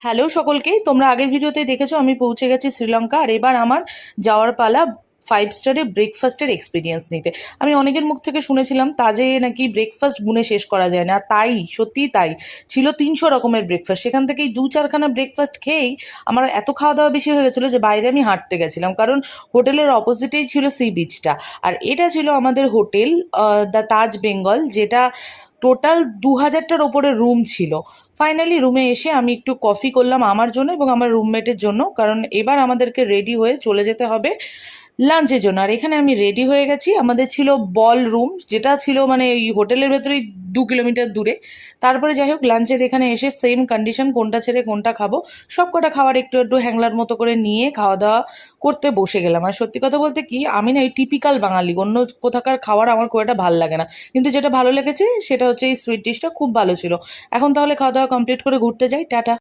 Hello সকলকে, তোমরা আগের ভিডিওতে দেখেছো আমি পৌঁছে গেছি শ্রীলঙ্কা। আর এবার আমার যাওয়ার পালা 5 স্টারে ব্রেকফাস্টের এক্সপিরিয়েন্স নিতে। আমি অনেকের মুখ থেকে শুনেছিলাম তাজে নাকি ব্রেকফাস্ট গুনে শেষ করা যায় না, আর তাই সত্যিই তাই ছিল। 300 রকমের ব্রেকফাস্ট, সেখান থেকেই 2-4খানা ব্রেকফাস্ট খেয়েই আমার এত খাওয়া দাওয়া বেশি হয়ে গেছিলো যে বাইরে আমি হাঁটতে গেছিলাম, কারণ হোটেলের অপোজিটেই ছিল সি বিচটা। আর এটা ছিল আমাদের হোটেল দ্য তাজ বেঙ্গল, যেটা টোটাল 2000টার ওপরে রুম ছিল। ফাইনালি রুমে এসে আমি একটু কফি করলাম আমার জন্য এবং আমার রুমমেটের জন্য, কারণ এবার আমাদেরকে রেডি হয়ে চলে যেতে হবে লাঞ্চের জন্য। আর এখানে আমি রেডি হয়ে গেছি। আমাদের ছিল বল রুম, যেটা ছিল মানে এই হোটেলের ভেতরেই 2 কিলোমিটার দূরে। তারপরে যাই হোক, লাঞ্চের এখানে এসে সেম কন্ডিশন, কোনটা ছেড়ে কোনটা খাবো, সব কটা খাবার একটু একটু হ্যাংলার মতো করে নিয়ে খাওয়া দাওয়া করতে বসে গেলাম। আর সত্যি কথা বলতে কি, আমি না এই টিপিক্যাল বাঙালি, অন্য কোথাকার খাবার আমার খুব একটা ভালো লাগে না, কিন্তু যেটা ভালো লেগেছে সেটা হচ্ছে এই সুইট ডিশটা খুব ভালো ছিল। এখন তাহলে খাওয়া দাওয়া কমপ্লিট করে ঘুরতে যাই। টাটা।